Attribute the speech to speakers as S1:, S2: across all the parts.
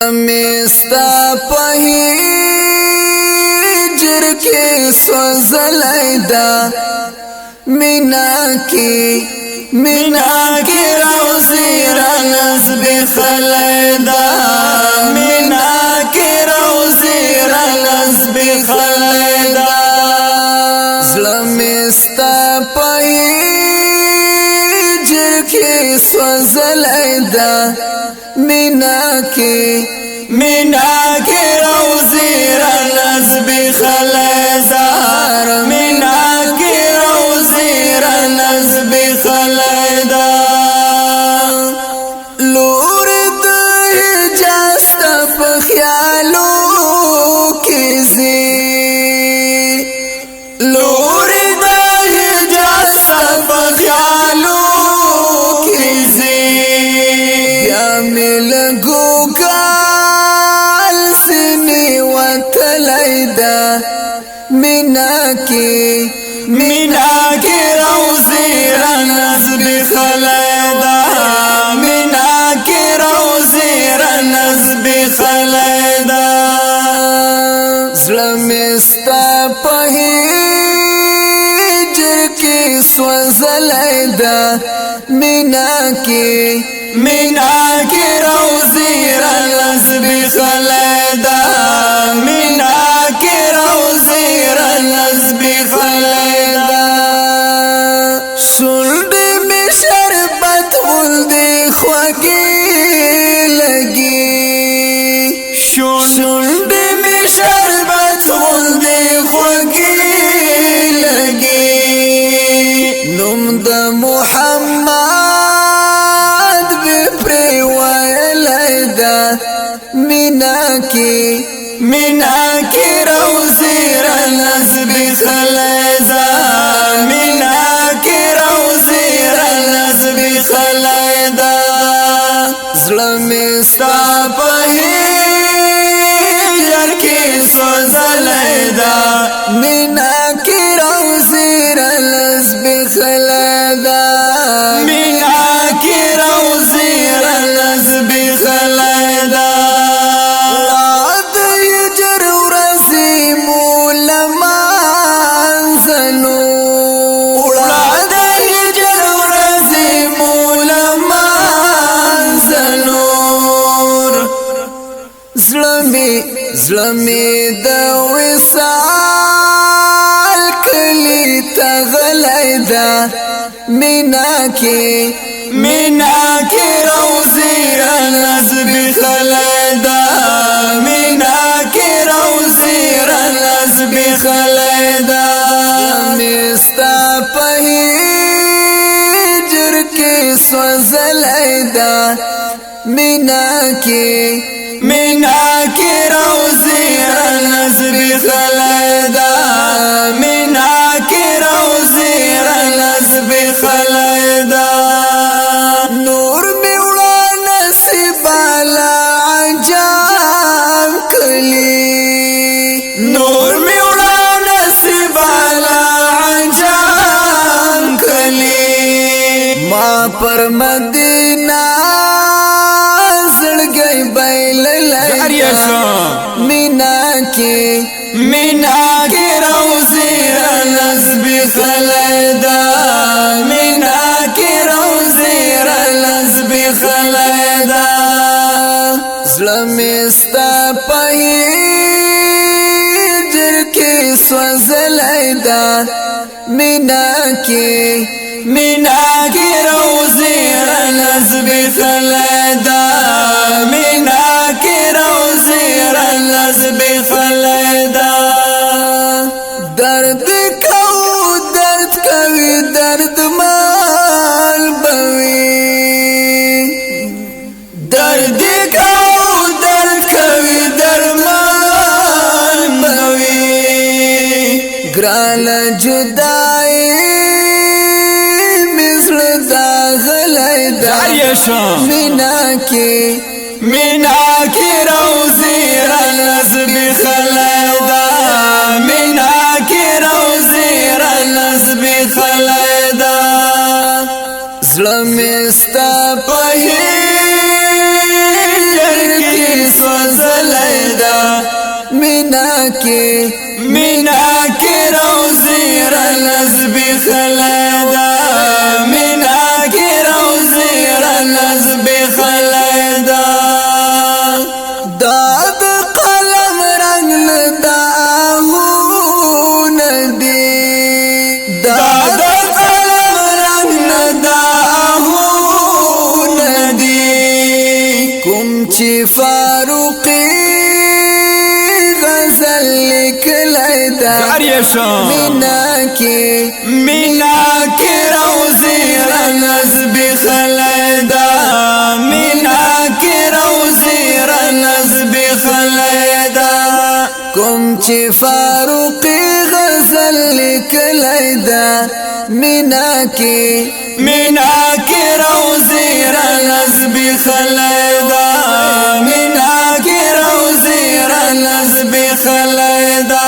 S1: میستا پهیجر کے سوزلائی دا مینا کی روزی رنز بخلائی دا مینا کی روزی رنز بخلائی دا زلمیستا پهیجر کے سوزلائی دا مینا کی روزی رنز بخلائی زار مینا کی روزی رنز بخلائی دا لور دا حجاست پخیالو کیزی لور دا حجاست پخیالو کیزی بیا ملگو کال سنی وطلائی دا مینا کی روزی رنز بخلائی دا مینا کی روزی رنز بخلائی دا زلمیستا پهیجر کی سوزلائی دا مینا کی روزی رنز بخلائی دا مینا کی روزی رنز بخلائی دا سنڈی میں شربت غلدی خواگی لگی سنڈی میں شربت غلدی خواگی لگی نم دا محمد بپری ویلائی دا مینا کی روزی رنز بخلائی دا مینا کی روزی رنز بخلائی دا زلمیستا پهیجر کی سوزلائی دا مینا کی روزی رنز بخلائی دا مینا کی روزی رنز بخلائی دا زلمی دا وصال کلی تغلائی دا مینا کی روزی رنز بخلائی دا مینا کی روزی رنز بخلائی دا زلمیستا پهیجر کی سوزلائی دا مینا کی روزی رنز بخلائی دا مینا کی روزی رنز بخلائی دا نور میوڑا نصیب آلا عجام کلی نور میوڑا نصیب آلا عجام کلی ما پر مدینہ زڑگئی بیل مینا کی روزی رنز بخلائی دا مینا کی روزی رنز بخلائی دا زلمیستا پهیجر کی سوزلائی دا مینا کی روزی رنز بخلائی دا مینا کی روزی رنز بخلائی دا درد کوي درد مال بوي درد کوي درد مال بوي گران جدائی مثل داخلائی دا مینا کی روزی رنز بخلائی دا مینا کی روزی رنز بخلائی دا زلمیستا پهیجر کی مینا کې روزي رنزبي خلدا مینا کې روزي رنزبي خلدا دا د قلم رنگ ندا هو ندي دا د قلم رنگ ندا هو ندي کوم چې فاروقي مینا کې روزي رنزبي خلدا مینا کې روزي رنزبي خلدا کوم چې فاروقي غزل لیکلیدا مینا کې روزي رنزبي خلدا مینا کې روزي رنزبي خلدا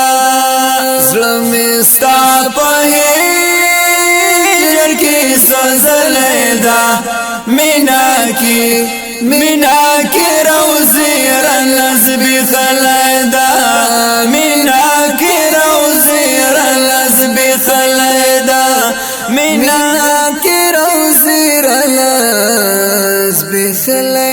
S1: ستا په هجر کې سوزلدا مینا کې روزي رنزبي خلدا مینا کې روزي رنزبي خلدا مینا کې روزي رنزبي خلدا